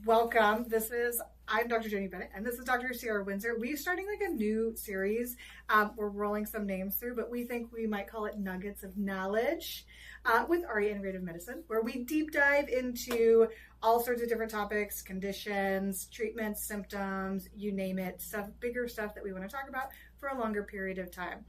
welcome. I'm Dr. Jenny Bennett, and this is Dr. Sierra Windsor. We're starting like a new series. We're rolling some names through, but we think we might call it Nuggets of Knowledge with ARIA Integrative Medicine, where we deep dive into all sorts of different topics, conditions, treatments, symptoms, you name it, bigger stuff that we want to talk about for a longer period of time.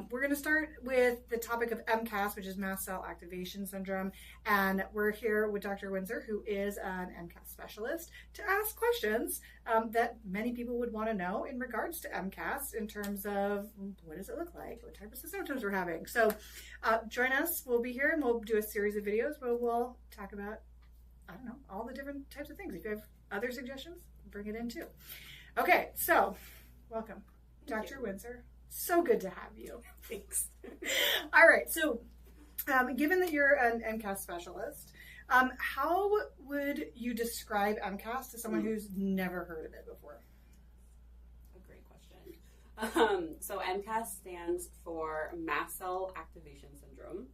We're going to start with the topic of MCAS, which is Mast Cell Activation Syndrome, and we're here with Dr. Windsor, who is an MCAS specialist, to ask questions that many people would want to know in regards to MCAS in terms of what does it look like, what type of symptoms we're having. So join us. We'll be here, and we'll do a series of videos where we'll talk about, all the different types of things. If you have other suggestions, bring it in too. Okay, so welcome, Dr. Windsor. So good to have you. Thanks. All right. So, given that you're an MCAS specialist, how would you describe MCAS to someone who's never heard of it before? A great question. So MCAS stands for Mast Cell Activation Syndrome.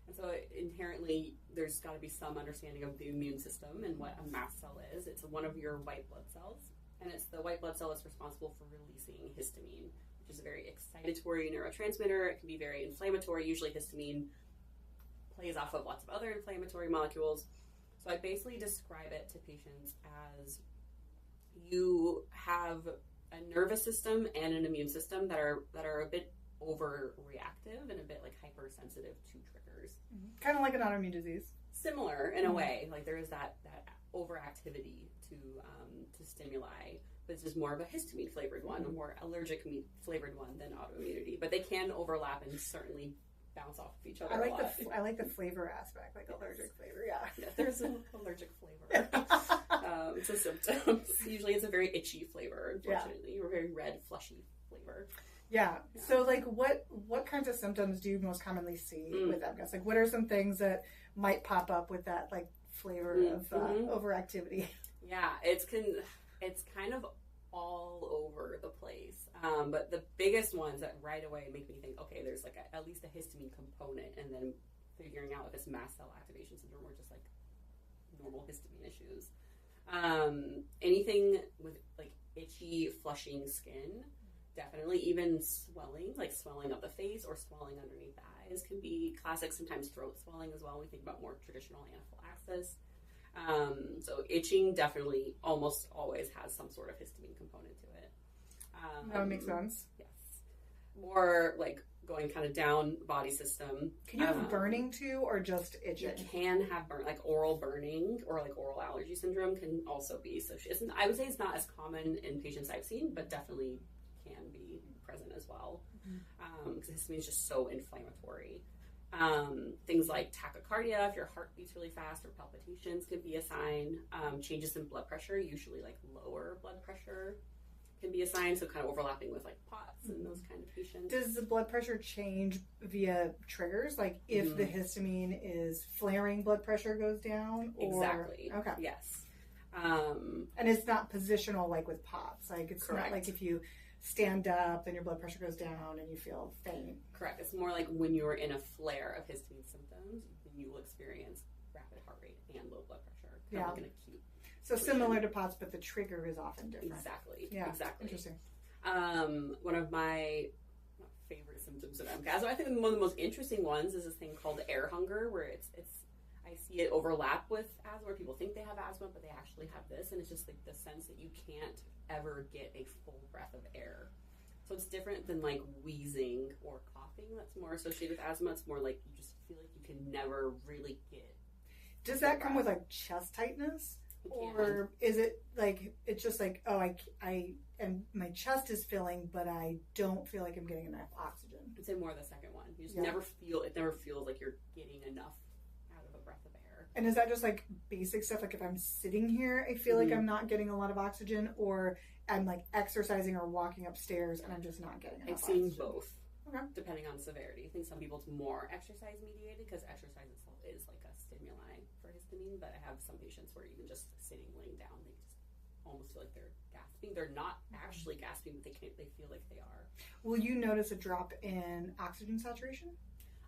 And so inherently, there's got to be some understanding of the immune system and what a mast cell is. It's one of your white blood cells, and it's the white blood cell that's responsible for releasing histamine, which is a very excitatory neurotransmitter. It can be very inflammatory. Usually histamine plays off of lots of other inflammatory molecules. So I basically describe it to patients as you have a nervous system and an immune system that are a bit overreactive and a bit like hypersensitive to triggers. Mm-hmm. Kind of like an autoimmune disease. Similar in a way. Like there is that overactivity to stimuli. But it's just more of a histamine flavored one, a more allergic flavored one than autoimmunity. But they can overlap and certainly bounce off of each other. I like the flavor aspect, like allergic flavor. Yeah, there's an allergic flavor. It's a symptom. Usually, it's a very itchy flavor. Unfortunately, or a very red, fleshy flavor. Yeah. So, like, what kinds of symptoms do you most commonly see with MCAS? Like, what are some things that might pop up with that, like, flavor of overactivity? Yeah, it's kind of all over the place. But the biggest ones that right away make me think, okay, there's like at least a histamine component, and then figuring out if it's mast cell activation syndrome or just like normal histamine issues. Anything with like itchy, flushing skin, definitely. Even swelling, like swelling of the face or swelling underneath the eyes can be classic. Sometimes throat swelling as well. We think about more traditional anaphylaxis. So itching definitely almost always has some sort of histamine component to it. That would make sense. Yes. More like going kind of down body system. Can you have burning too, or just itching? You can have like oral burning or like oral allergy syndrome can also be associated. I would say it's not as common in patients I've seen, but definitely can be present as well. Because histamine is just so inflammatory. Things like tachycardia, if your heart beats really fast, or palpitations could be a sign. Changes in blood pressure, usually like lower blood pressure can be a sign, so kind of overlapping with like POTS and those kind of patients. Does the blood pressure change via triggers? Like if the histamine is flaring, blood pressure goes down? Or... Exactly. Okay. Yes. And it's not positional like with POTS. Like it's Correct. Not like if you stand up, then your blood pressure goes down and you feel faint. Correct. It's more like when you're in a flare of histamine symptoms, you will experience rapid heart rate and low blood pressure. Kind of like an acute. So similar to POTS, but the trigger is often different. Exactly. Yeah. Exactly. Interesting. One of my favorite symptoms of MCAS, I think one of the most interesting ones is this thing called air hunger, where it's I see it overlap with asthma, where people think they have asthma, but they actually have this, and it's just like the sense that you can't ever get a full breath of air. So it's different than like wheezing or coughing that's more associated with asthma. It's more like you just feel like you can never really get. Does that come with like chest tightness? Or is it like, it's just like, oh, I and my chest is filling, but I don't feel like I'm getting enough oxygen? I'd say more the second one. You just never feels like you're getting enough out of a breath of air. And is that just like basic stuff? Like if I'm sitting here, I feel like I'm not getting a lot of oxygen, or I'm like exercising or walking upstairs and I'm just not getting enough oxygen? I've seen both. Okay. Depending on severity. I think some people it's more exercise mediated because exercise itself is like a stimuli for histamine, but I have some patients where even just sitting, laying down, they just almost feel like they're gasping. They're not actually gasping, but they feel like they are. Will you notice a drop in oxygen saturation?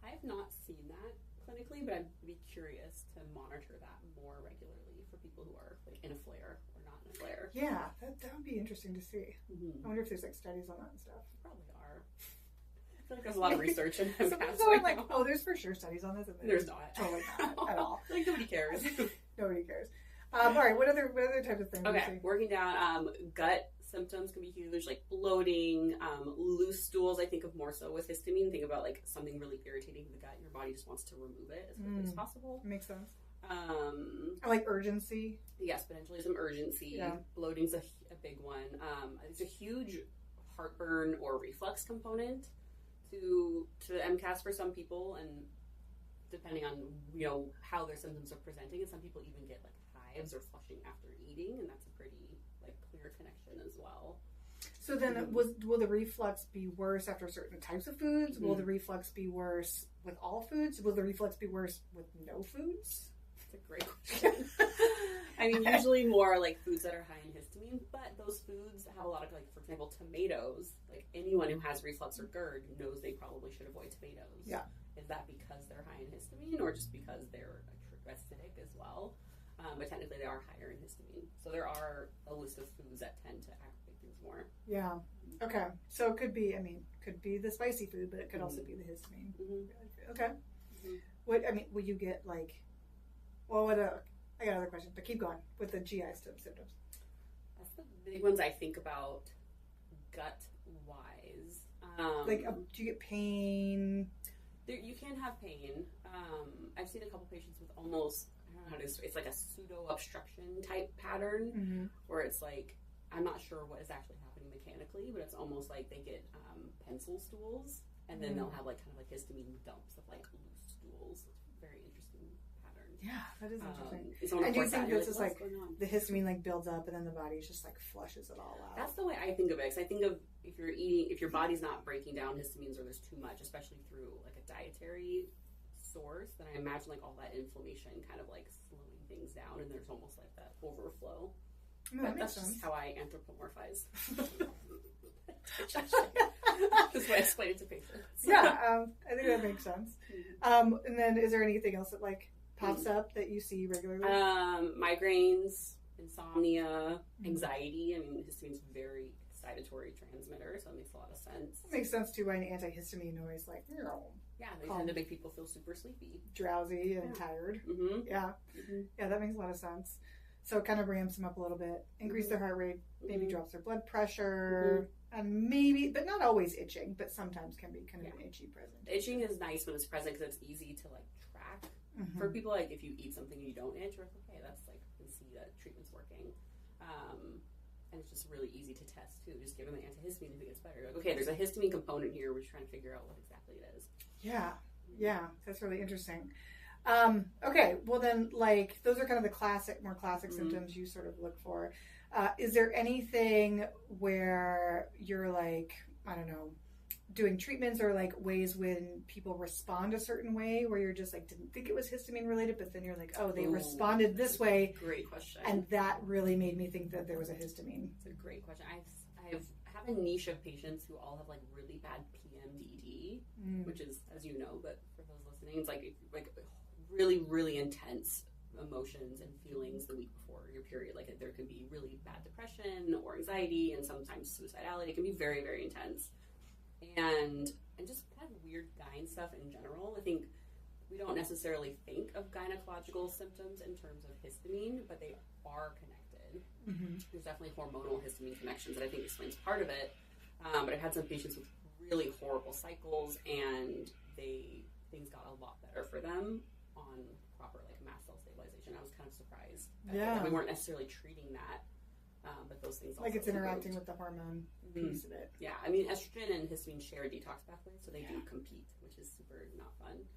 I have not seen that clinically, but I'd be curious to monitor that more regularly for people who are like in a flare or not in a flare. Yeah, that would be interesting to see. Mm-hmm. I wonder if there's like studies on that and stuff. Probably are. I feel like there's a lot of research in MCAS. So I'm like, oh, there's for sure studies on this. And there's not. Totally not at all. Like nobody cares. Nobody cares. All right, what other types of things? Okay, working down, gut symptoms can be huge, like bloating, loose stools. I think of more so with histamine. Think about like something really irritating in the gut, and your body just wants to remove it as quickly as possible. Makes sense. I like urgency. Yes, potentially some urgency. Yeah. Bloating's a big one. It's a huge heartburn or reflux component to MCAS for some people, and depending on how their symptoms are presenting, and some people even get like hives or flushing after eating, and that's a pretty like clear connection as well. So then, will the reflux be worse after certain types of foods? Mm-hmm. Will the reflux be worse with all foods? Will the reflux be worse with no foods? That's a great question. I mean, usually more like foods that are high in histamine, but those foods have a lot of, like, for example, tomatoes. Like, anyone who has reflux or GERD knows they probably should avoid tomatoes. Yeah. Is that because they're high in histamine or just because they're acidic as well? But technically they are higher in histamine. So there are a list of foods that tend to aggravate things more. Yeah. Okay. So it could be the spicy food, but it could also be the histamine. Mm-hmm. Okay. Mm-hmm. Will you get like, I got another question, but keep going with the GI symptoms. That's the big ones I think about gut-wise. Do you get pain? You can have pain. I've seen a couple patients with almost, I don't know how to describe, it's like a pseudo-obstruction type pattern, where it's like, I'm not sure what is actually happening mechanically, but it's almost like they get pencil stools, and then they'll have like kind of like histamine dumps of like loose stools. It's very interesting pattern. Yeah, that is interesting. And do you think this is like the histamine like builds up and then the body just like flushes it all out? That's the way I think of it. Because I think of if your body's not breaking down histamines or there's too much, especially through like a dietary source, then I imagine like all that inflammation kind of like slowing things down, and there's almost like that overflow. No, but that's just how I anthropomorphize. That's what I explain it to patients. Yeah, I think that makes sense. And then is there anything else that like pops up that you see regularly? Migraines, insomnia, anxiety. I mean, histamine's a very excitatory transmitter, so it makes a lot of sense. It makes sense too why an antihistamine noise like, yeah, they tend to make people feel super sleepy. Drowsy and tired. Mm-hmm. Yeah. Mm-hmm. Yeah, that makes a lot of sense. So it kind of ramps them up a little bit, increase their heart rate, maybe drops their blood pressure, and maybe, but not always itching, but sometimes can be kind of an itchy present. Itching is nice when it's present because it's easy to like track. Mm-hmm. For people, like if you eat something and you don't itch, you're like, okay, that's like, you can see that treatment's working. And it's just really easy to test too. Just give them the antihistamine if it gets better. Like, okay, there's a histamine component here. We're trying to figure out what exactly it is. Yeah, that's really interesting. Okay, well then, like, those are kind of the more classic symptoms you sort of look for. Is there anything where you're like, I don't know, doing treatments or like ways when people respond a certain way where you're just like, didn't think it was histamine related, but then you're like, oh, they responded this way. Great question. And that really made me think that there was a histamine. It's a great question. I have a niche of patients who all have like really bad PMDD, which is, as you know, but for those listening, it's like really, really intense emotions and feelings the week before your period. Like there could be really bad depression or anxiety and sometimes suicidality. It can be very, very intense. And just kind of weird gyne stuff in general. I think we don't necessarily think of gynecological symptoms in terms of histamine, but they are connected. Mm-hmm. There's definitely hormonal histamine connections that I think explains part of it. But I've had some patients with really horrible cycles, and things got a lot better for them on proper like mast cell stabilization. I was kind of surprised that we weren't necessarily treating that, but those things also like it's interacting with the hormone piece of it. Yeah, I mean estrogen and histamine share detox pathways, so they do compete, which is super not fun.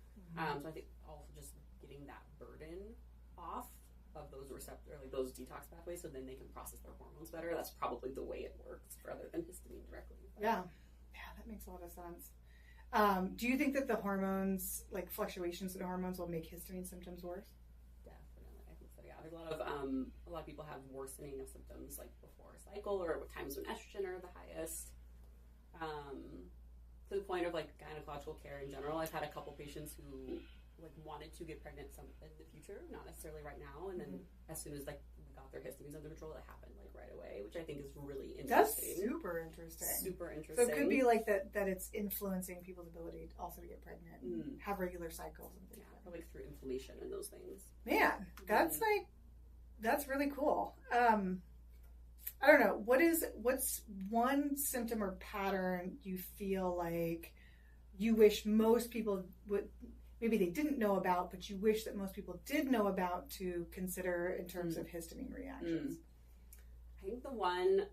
So I think also just getting that burden off of those receptors, like those detox pathways, so then they can process their hormones better. That's probably the way it works rather than histamine directly. But. Yeah, that makes a lot of sense. Do you think that the hormones, like fluctuations in hormones, will make histamine symptoms worse? Definitely, I think so. Yeah, there's a lot of people have worsening of symptoms like before a cycle or at times when estrogen are the highest. To the point of like gynecological care in general, I've had a couple patients who like wanted to get pregnant some in the future, not necessarily right now. And then as soon as like we got their histamines under control, it happened like right away, which I think is really interesting. That's super interesting. Super interesting. So it could be like that it's influencing people's ability also to get pregnant and have regular cycles and things. Yeah, probably through inflammation and those things. Man, that's that's really cool. I don't know. What's one symptom or pattern you feel like you wish most people would, maybe they didn't know about, but you wish that most people did know about to consider in terms of histamine reactions? I think the one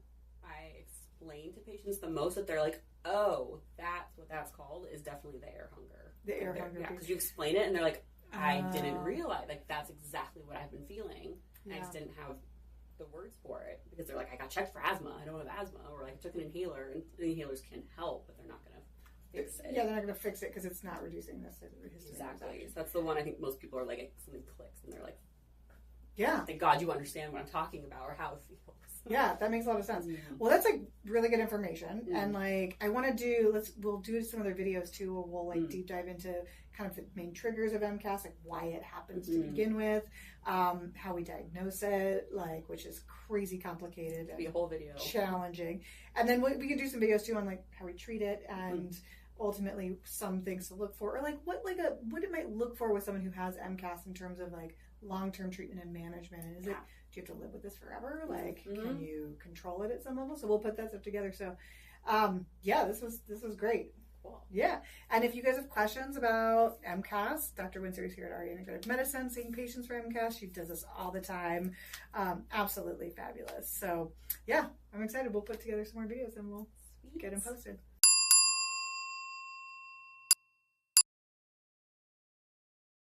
I explain to patients the most that they're like, oh, that's what that's called, is definitely the air hunger. The air hunger. Yeah, because you explain it and they're like, I didn't realize, like, that's exactly what I've been feeling. And I just didn't have the words for it because they're like, I got checked for asthma, I don't have asthma, or like I took an inhaler, and inhalers can help, but they're not going to fix it. Yeah, they're not going to fix it because it's not reducing this histamine. Exactly. So that's the one I think most people are like, something clicks and they're like, yeah, thank God you understand what I'm talking about or how it feels. Yeah, that makes a lot of sense. Well, that's like really good information, and like I want to do. We'll do some other videos too, where we'll like deep dive into kind of the main triggers of MCAS, like why it happens to begin with, how we diagnose it, like which is crazy complicated, It'll be a whole video, challenging, and then we can do some videos too on like how we treat it and. Ultimately, some things to look for, or like what it might look for with someone who has MCAS in terms of like long-term treatment and management. And is it, do you have to live with this forever? Like, can you control it at some level? So we'll put that stuff together. So, yeah, this was great. Cool. Yeah, and if you guys have questions about MCAS, Dr. Windsor is here at RE Integrative Medicine, seeing patients for MCAS. She does this all the time. Absolutely fabulous. So, yeah, I'm excited. We'll put together some more videos and we'll get them posted.